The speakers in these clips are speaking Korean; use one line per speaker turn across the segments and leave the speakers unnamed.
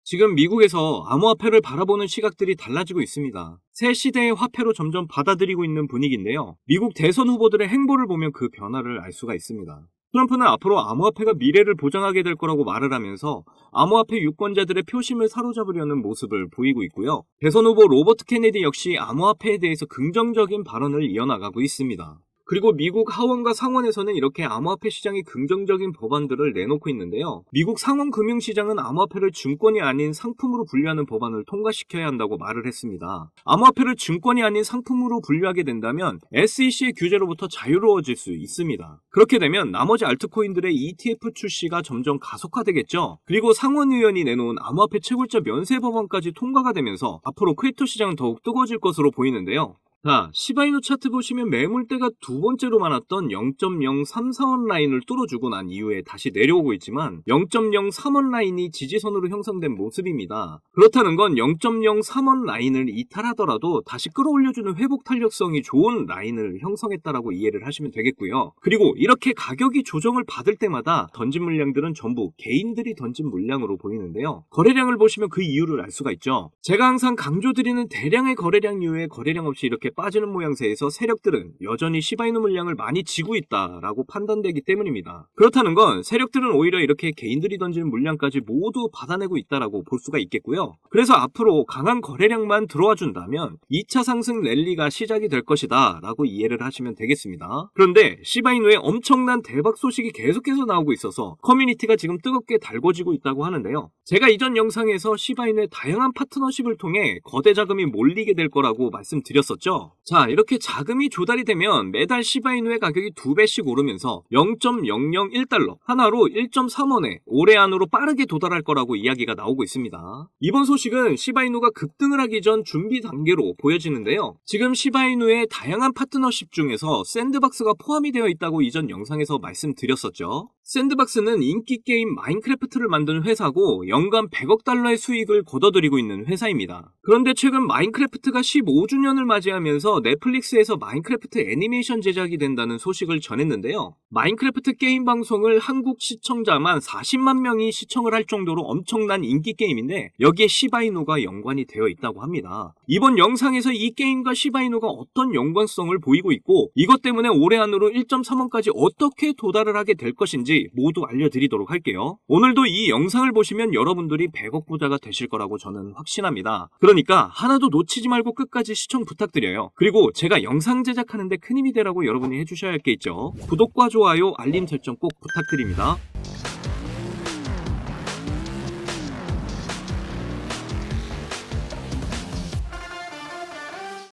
지금 미국에서 암호화폐를 바라보는 시각들이 달라지고 있습니다. 새 시대의 화폐로 점점 받아들이고 있는 분위기인데요. 미국 대선 후보들의 행보를 보면 그 변화를 알 수가 있습니다. 트럼프는 앞으로 암호화폐가 미래를 보장하게 될 거라고 말을 하면서 암호화폐 유권자들의 표심을 사로잡으려는 모습을 보이고 있고요. 대선 후보 로버트 케네디 역시 암호화폐에 대해서 긍정적인 발언을 이어나가고 있습니다. 그리고 미국 하원과 상원에서는 이렇게 암호화폐 시장에 긍정적인 법안들을 내놓고 있는데요. 미국 상원 금융시장은 암호화폐를 증권이 아닌 상품으로 분류하는 법안을 통과시켜야 한다고 말을 했습니다. 암호화폐를 증권이 아닌 상품으로 분류하게 된다면 SEC의 규제로부터 자유로워질 수 있습니다. 그렇게 되면 나머지 알트코인들의 ETF 출시가 점점 가속화되겠죠. 그리고 상원 의원이 내놓은 암호화폐 채굴자 면세 법안까지 통과가 되면서 앞으로 크립토 시장은 더욱 뜨거워질 것으로 보이는데요. 자, 시바이누 차트 보시면 매물대가 두 번째로 많았던 0.034원 라인을 뚫어주고 난 이후에 다시 내려오고 있지만 0.03원 라인이 지지선으로 형성된 모습입니다. 그렇다는 건 0.03원 라인을 이탈하더라도 다시 끌어올려주는 회복 탄력성이 좋은 라인을 형성했다라고 이해를 하시면 되겠고요. 그리고 이렇게 가격이 조정을 받을 때마다 던진 물량들은 전부 개인들이 던진 물량으로 보이는데요. 거래량을 보시면 그 이유를 알 수가 있죠. 제가 항상 강조드리는 대량의 거래량 이후에 거래량 없이 이렇게 빠지는 모양새에서 세력들은 여전히 시바이누 물량을 많이 지고 있다라고 판단되기 때문입니다. 그렇다는 건 세력들은 오히려 이렇게 개인들이 던지는 물량까지 모두 받아내고 있다라고 볼 수가 있겠고요. 그래서 앞으로 강한 거래량만 들어와 준다면 2차 상승 랠리가 시작이 될 것이다 라고 이해를 하시면 되겠습니다. 그런데 시바이누의 엄청난 대박 소식이 계속해서 나오고 있어서 커뮤니티가 지금 뜨겁게 달궈지고 있다고 하는데요. 제가 이전 영상에서 시바이누의 다양한 파트너십을 통해 거대 자금이 몰리게 될 거라고 말씀드렸었죠. 자, 이렇게 자금이 조달이 되면 매달 시바이누의 가격이 2배씩 오르면서 0.001달러 하나로 1.3원에 올해 안으로 빠르게 도달할 거라고 이야기가 나오고 있습니다. 이번 소식은 시바이누가 급등을 하기 전 준비 단계로 보여지는데요. 지금 시바이누의 다양한 파트너십 중에서 샌드박스가 포함이 되어 있다고 이전 영상에서 말씀드렸었죠. 샌드박스는 인기 게임 마인크래프트를 만드는 회사고 연간 100억 달러의 수익을 거둬들이고 있는 회사입니다. 그런데 최근 마인크래프트가 15주년을 맞이하면서 넷플릭스에서 마인크래프트 애니메이션 제작이 된다는 소식을 전했는데요. 마인크래프트 게임 방송을 한국 시청자만 40만 명이 시청을 할 정도로 엄청난 인기 게임인데 여기에 시바이누가 연관이 되어 있다고 합니다. 이번 영상에서 이 게임과 시바이누가 어떤 연관성을 보이고 있고 이것 때문에 올해 안으로 1.3원까지 어떻게 도달을 하게 될 것인지 모두 알려드리도록 할게요. 오늘도 이 영상을 보시면 여러분들이 100억 부자가 되실 거라고 저는 확신합니다. 그러니까 하나도 놓치지 말고 끝까지 시청 부탁드려요. 그리고 제가 영상 제작하는데 큰 힘이 되라고 여러분이 해주셔야 할 게 있죠. 구독과 좋아요, 알림 설정 꼭 부탁드립니다.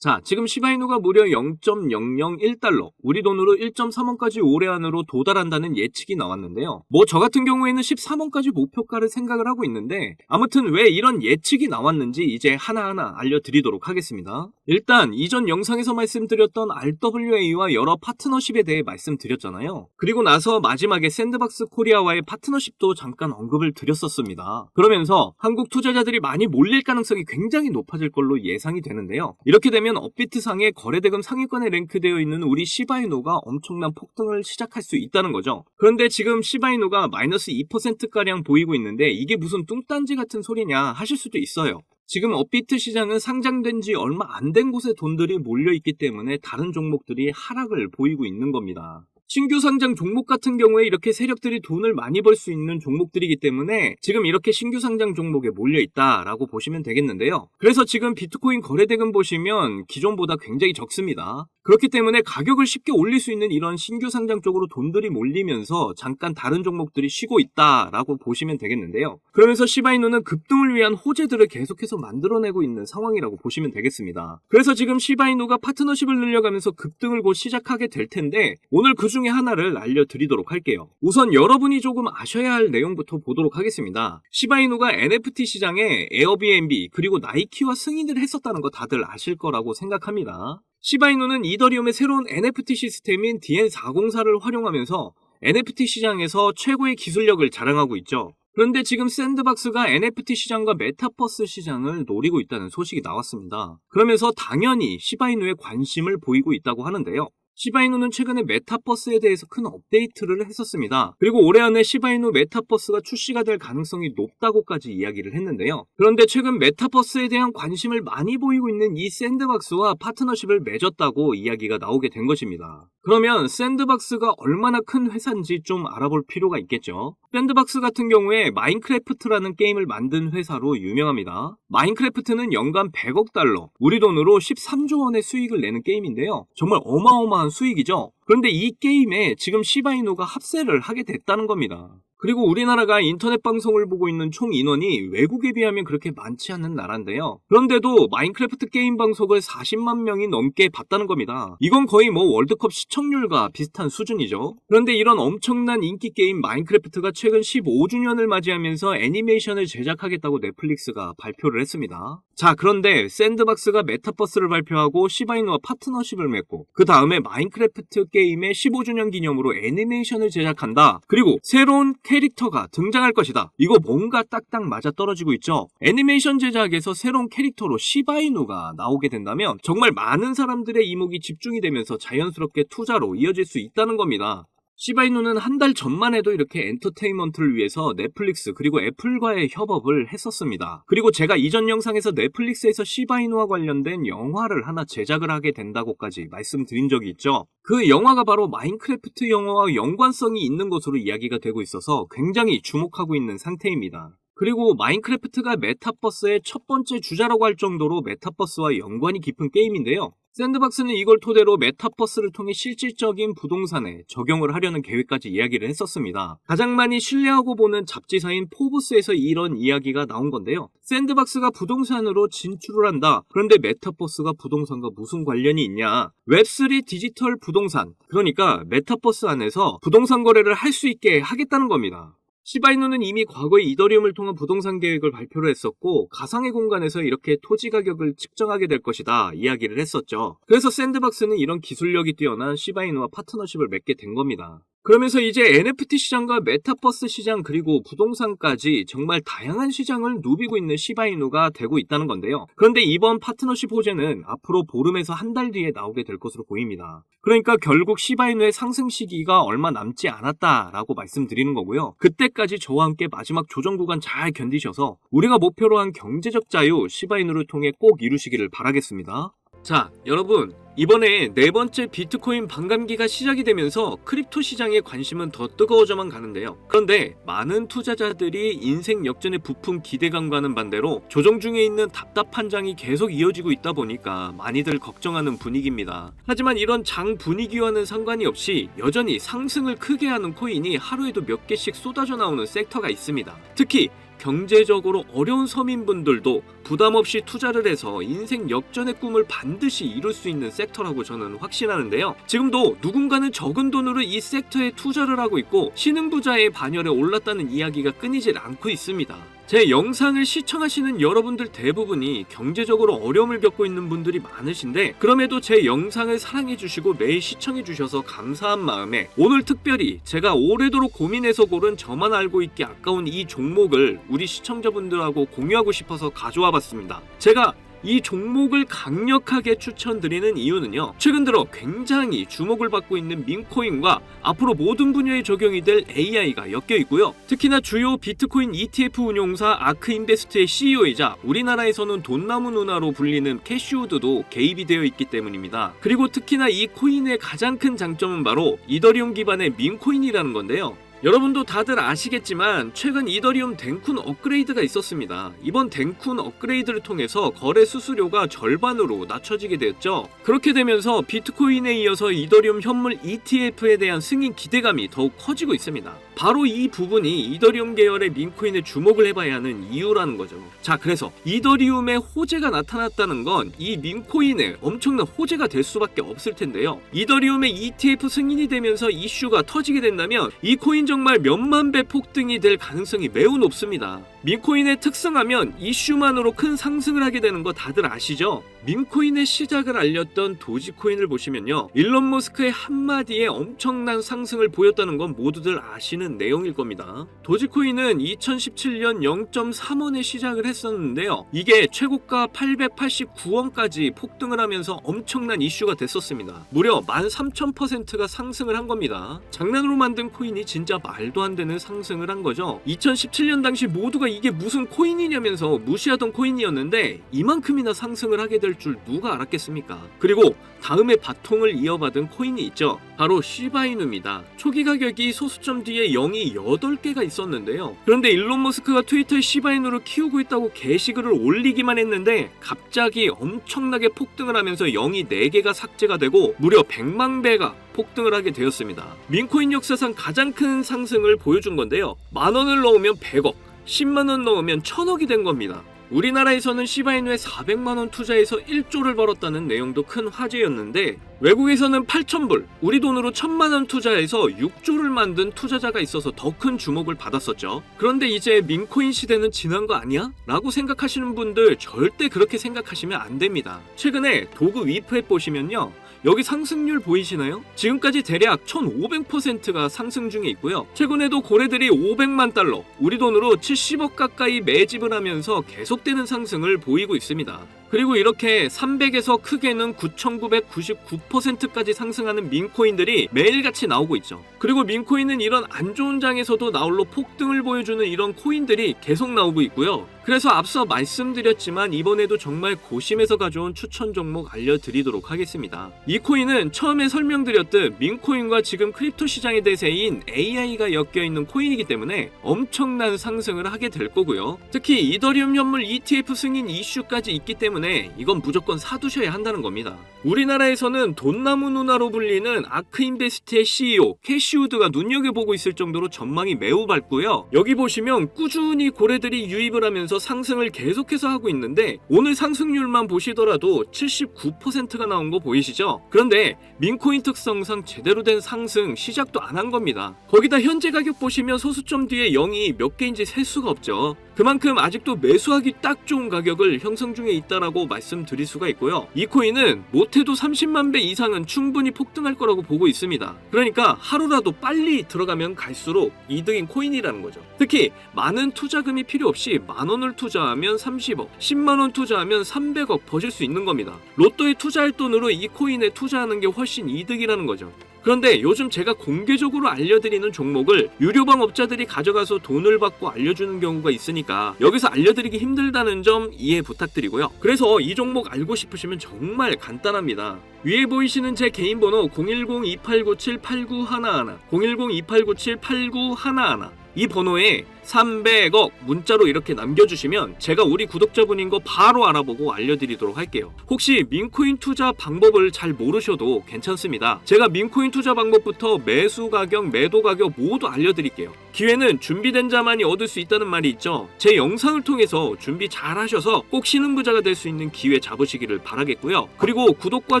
자, 지금 시바이누가 무려 0.001달러, 우리 돈으로 1.3원까지 올해 안으로 도달한다는 예측이 나왔는데요. 저 같은 경우에는 13원까지 목표가를 생각을 하고 있는데 아무튼 왜 이런 예측이 나왔는지 이제 하나하나 알려드리도록 하겠습니다. 일단 이전 영상에서 말씀드렸던 RWA와 여러 파트너십에 대해 말씀드렸잖아요. 그리고 나서 마지막에 샌드박스 코리아와의 파트너십도 잠깐 언급을 드렸었습니다. 그러면서 한국 투자자들이 많이 몰릴 가능성이 굉장히 높아질 걸로 예상이 되는데요. 이렇게 되면 업비트상의 거래대금 상위권에 랭크되어 있는 우리 시바이누가 엄청난 폭등을 시작할 수 있다는 거죠. 그런데 지금 시바이누가 마이너스 2%가량 보이고 있는데 이게 무슨 뚱딴지 같은 소리냐 하실 수도 있어요. 지금 업비트 시장은 상장된 지 얼마 안 된 곳에 돈들이 몰려있기 때문에 다른 종목들이 하락을 보이고 있는 겁니다. 신규 상장 종목 같은 경우에 이렇게 세력들이 돈을 많이 벌 수 있는 종목들이기 때문에 지금 이렇게 신규 상장 종목에 몰려있다라고 보시면 되겠는데요. 그래서 지금 비트코인 거래대금 보시면 기존보다 굉장히 적습니다. 그렇기 때문에 가격을 쉽게 올릴 수 있는 이런 신규 상장 쪽으로 돈들이 몰리면서 잠깐 다른 종목들이 쉬고 있다라고 보시면 되겠는데요. 그러면서 시바이누는 급등을 위한 호재들을 계속해서 만들어내고 있는 상황이라고 보시면 되겠습니다. 그래서 지금 시바이누가 파트너십을 늘려가면서 급등을 곧 시작하게 될 텐데 오늘 그 중에 하나를 알려드리도록 할게요. 우선 여러분이 조금 아셔야 할 내용부터 보도록 하겠습니다. 시바이누가 NFT 시장에 에어비앤비 그리고 나이키와 승인을 했었다는 거 다들 아실 거라고 생각합니다. 시바이누는 이더리움의 새로운 NFT 시스템인 DN404를 활용하면서 NFT 시장에서 최고의 기술력을 자랑하고 있죠. 그런데 지금 샌드박스가 NFT 시장과 메타버스 시장을 노리고 있다는 소식이 나왔습니다. 그러면서 당연히 시바이누에 관심을 보이고 있다고 하는데요. 시바이누는 최근에 메타버스에 대해서 큰 업데이트를 했었습니다. 그리고 올해 안에 시바이누 메타버스가 출시가 될 가능성이 높다고까지 이야기를 했는데요. 그런데 최근 메타버스에 대한 관심을 많이 보이고 있는 이 샌드박스와 파트너십을 맺었다고 이야기가 나오게 된 것입니다. 그러면 샌드박스가 얼마나 큰 회사인지 좀 알아볼 필요가 있겠죠. 샌드박스 같은 경우에 마인크래프트라는 게임을 만든 회사로 유명합니다. 마인크래프트는 연간 100억 달러, 우리 돈으로 13조 원의 수익을 내는 게임인데요. 정말 어마어마한 수익이죠. 그런데 이 게임에 지금 시바이누가 합세를 하게 됐다는 겁니다. 그리고 우리나라가 인터넷 방송을 보고 있는 총 인원이 외국에 비하면 그렇게 많지 않은 나라인데요. 그런데도 마인크래프트 게임 방송을 40만 명이 넘게 봤다는 겁니다. 이건 거의 뭐 월드컵 시청률과 비슷한 수준이죠. 그런데 이런 엄청난 인기 게임 마인크래프트가 최근 15주년을 맞이하면서 애니메이션을 제작하겠다고 넷플릭스가 발표를 했습니다. 자, 그런데 샌드박스가 메타버스를 발표하고 시바이누와 파트너십을 맺고 그 다음에 마인크래프트 게임의 15주년 기념으로 애니메이션을 제작한다. 그리고 새로운 캐릭터가 등장할 것이다. 이거 뭔가 딱딱 맞아떨어지고 있죠. 애니메이션 제작에서 새로운 캐릭터로 시바이누가 나오게 된다면 정말 많은 사람들의 이목이 집중이 되면서 자연스럽게 투자로 이어질 수 있다는 겁니다. 시바이누는 한 달 전만 해도 이렇게 엔터테인먼트를 위해서 넷플릭스 그리고 애플과의 협업을 했었습니다. 그리고 제가 이전 영상에서 넷플릭스에서 시바이누와 관련된 영화를 하나 제작을 하게 된다고까지 말씀드린 적이 있죠. 그 영화가 바로 마인크래프트 영화와 연관성이 있는 것으로 이야기가 되고 있어서 굉장히 주목하고 있는 상태입니다. 그리고 마인크래프트가 메타버스의 첫 번째 주자라고 할 정도로 메타버스와 연관이 깊은 게임인데요. 샌드박스는 이걸 토대로 메타버스를 통해 실질적인 부동산에 적용을 하려는 계획까지 이야기를 했었습니다. 가장 많이 신뢰하고 보는 잡지사인 포브스에서 이런 이야기가 나온 건데요. 샌드박스가 부동산으로 진출을 한다. 그런데 메타버스가 부동산과 무슨 관련이 있냐? 웹3 디지털 부동산, 그러니까 메타버스 안에서 부동산 거래를 할 수 있게 하겠다는 겁니다. 시바이누는 이미 과거에 이더리움을 통한 부동산 계획을 발표를 했었고 가상의 공간에서 이렇게 토지 가격을 측정하게 될 것이다 이야기를 했었죠. 그래서 샌드박스는 이런 기술력이 뛰어난 시바이누와 파트너십을 맺게 된 겁니다. 그러면서 이제 NFT 시장과 메타버스 시장 그리고 부동산까지 정말 다양한 시장을 누비고 있는 시바이누가 되고 있다는 건데요. 그런데 이번 파트너십 호재는 앞으로 보름에서 한 달 뒤에 나오게 될 것으로 보입니다. 그러니까 결국 시바이누의 상승 시기가 얼마 남지 않았다라고 말씀드리는 거고요. 그때까지 저와 함께 마지막 조정 구간 잘 견디셔서 우리가 목표로 한 경제적 자유 시바이누를 통해 꼭 이루시기를 바라겠습니다. 자, 여러분, 이번에 네 번째 비트코인 반감기가 시작이 되면서 크립토 시장의 관심은 더 뜨거워져만 가는데요. 그런데 많은 투자자들이 인생 역전의 부품 기대감과는 반대로 조정 중에 있는 답답한 장이 계속 이어지고 있다 보니까 많이들 걱정하는 분위기입니다. 하지만 이런 장 분위기와는 상관이 없이 여전히 상승을 크게 하는 코인이 하루에도 몇 개씩 쏟아져 나오는 섹터가 있습니다. 특히 경제적으로 어려운 서민분들도 부담 없이 투자를 해서 인생 역전의 꿈을 반드시 이룰 수 있는 섹터라고 저는 확신하는데요. 지금도 누군가는 적은 돈으로 이 섹터에 투자를 하고 있고 신흥부자의 반열에 올랐다는 이야기가 끊이질 않고 있습니다. 제 영상을 시청하시는 여러분들 대부분이 경제적으로 어려움을 겪고 있는 분들이 많으신데 그럼에도 제 영상을 사랑해주시고 매일 시청해주셔서 감사한 마음에 오늘 특별히 제가 오래도록 고민해서 고른 저만 알고 있기 아까운 이 종목을 우리 시청자분들하고 공유하고 싶어서 가져와 봤습니다. 제가 이 종목을 강력하게 추천드리는 이유는요, 최근 들어 굉장히 주목을 받고 있는 민코인과 앞으로 모든 분야에 적용이 될 AI가 엮여 있고요. 특히나 주요 비트코인 ETF 운용사 아크인베스트의 CEO이자 우리나라에서는 돈나무 누나로 불리는 캐시우드도 개입이 되어 있기 때문입니다. 그리고 특히나 이 코인의 가장 큰 장점은 바로 이더리움 기반의 민코인이라는 건데요. 여러분도 다들 아시겠지만 최근 이더리움 덴쿤 업그레이드가 있었습니다. 이번 덴쿤 업그레이드를 통해서 거래 수수료가 절반으로 낮춰지게 되었죠. 그렇게 되면서 비트코인에 이어서 이더리움 현물 ETF에 대한 승인 기대감이 더욱 커지고 있습니다. 바로 이 부분이 이더리움 계열의 민코인에 주목을 해봐야 하는 이유라는 거죠. 자, 그래서 이더리움의 호재가 나타났다는 건 이 민코인에 엄청난 호재가 될 수밖에 없을 텐데요. 이더리움의 ETF 승인이 되면서 이슈가 터지게 된다면 이 코인 정말 몇만 배 폭등이 될 가능성이 매우 높습니다. 민코인의 특성하면 이슈만으로 큰 상승을 하게 되는 거 다들 아시죠? 민코인의 시작을 알렸던 도지코인을 보시면요, 일론 머스크의 한마디에 엄청난 상승을 보였다는 건 모두들 아시는 내용일 겁니다. 도지코인은 2017년 0.3원에 시작을 했었는데요, 이게 최고가 889원까지 폭등을 하면서 엄청난 이슈가 됐었습니다. 무려 13,000%가 상승을 한 겁니다. 장난으로 만든 코인이 진짜 말도 안 되는 상승을 한 거죠. 2017년 당시 모두가 이게 무슨 코인이냐면서 무시하던 코인이었는데 이만큼이나 상승을 하게 될 줄 누가 알았겠습니까? 그리고 다음에 바통을 이어받은 코인이 있죠. 바로 시바이누입니다. 초기 가격이 소수점 뒤에 0이 8개가 있었는데요. 그런데 일론 머스크가 트위터에 시바이누를 키우고 있다고 게시글을 올리기만 했는데 갑자기 엄청나게 폭등을 하면서 0이 4개가 삭제가 되고 무려 100만 배가 폭등을 하게 되었습니다. 민코인 역사상 가장 큰 상승을 보여준 건데요. 10,000원을 넣으면 100억, 10만원 넣으면 1000억이 된 겁니다. 우리나라에서는 시바이누에 400만원 투자해서 1조를 벌었다는 내용도 큰 화제였는데, 외국에서는 8,000불, 우리 돈으로 1,000만원 투자해서 6조를 만든 투자자가 있어서 더 큰 주목을 받았었죠. 그런데 이제 민코인 시대는 지난 거 아니야? 라고 생각하시는 분들 절대 그렇게 생각하시면 안 됩니다. 최근에 도구 위프앱 보시면요, 여기 상승률 보이시나요? 지금까지 대략 1,500%가 상승 중에 있고요. 최근에도 고래들이 500만 달러, 우리 돈으로 70억 가까이 매집을 하면서 계속되는 상승을 보이고 있습니다. 그리고 이렇게 300에서 크게는 9,999%까지 상승하는 민코인들이 매일같이 나오고 있죠. 그리고 민코인은 이런 안 좋은 장에서도 나홀로 폭등을 보여주는 이런 코인들이 계속 나오고 있고요. 그래서 앞서 말씀드렸지만 이번에도 정말 고심해서 가져온 추천 종목 알려드리도록 하겠습니다. 이 코인은 처음에 설명드렸듯 민코인과 지금 크립토 시장의 대세인 AI가 엮여있는 코인이기 때문에 엄청난 상승을 하게 될 거고요. 특히 이더리움 현물 ETF 승인 이슈까지 있기 때문에 이건 무조건 사두셔야 한다는 겁니다. 우리나라에서는 돈나무 누나로 불리는 아크인베스트의 CEO 캐시우드가 눈여겨보고 있을 정도로 전망이 매우 밝고요. 여기 보시면 꾸준히 고래들이 유입을 하면서 상승을 계속해서 하고 있는데 오늘 상승률만 보시더라도 79%가 나온 거 보이시죠? 그런데 민코인 특성상 제대로 된 상승 시작도 안 한 겁니다. 거기다 현재 가격 보시면 소수점 뒤에 0이 몇 개인지 셀 수가 없죠. 그만큼 아직도 매수하기 딱 좋은 가격을 형성 중에 있다라고 말씀드릴 수가 있고요. 이 코인은 못해도 30만 배 이상은 충분히 폭등할 거라고 보고 있습니다. 그러니까 하루라도 빨리 들어가면 갈수록 이득인 코인이라는 거죠. 특히 많은 투자금이 필요 없이 10,000원을 투자하면 30억, 10만원 투자하면 300억 버실 수 있는 겁니다. 로또에 투자할 돈으로 이 코인에 투자하는 게 훨씬 이득이라는 거죠. 그런데 요즘 제가 공개적으로 알려드리는 종목을 유료방 업자들이 가져가서 돈을 받고 알려주는 경우가 있으니까 여기서 알려드리기 힘들다는 점 이해 부탁드리고요. 그래서 이 종목 알고 싶으시면 정말 간단합니다. 위에 보이시는 제 개인 번호 010-2897-8911, 010-2897-8911, 이 번호에 300억 문자로 이렇게 남겨주시면 제가 우리 구독자분인 거 바로 알아보고 알려드리도록 할게요. 혹시 민코인 투자 방법을 잘 모르셔도 괜찮습니다. 제가 민코인 투자 방법부터 매수 가격, 매도 가격 모두 알려드릴게요. 기회는 준비된 자만이 얻을 수 있다는 말이 있죠. 제 영상을 통해서 준비 잘 하셔서 꼭 신흥부자가 될 수 있는 기회 잡으시기를 바라겠고요. 그리고 구독과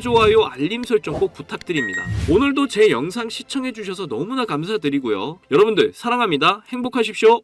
좋아요, 알림 설정 꼭 부탁드립니다. 오늘도 제 영상 시청해주셔서 너무나 감사드리고요. 여러분들 사랑합니다. 행복하십시오.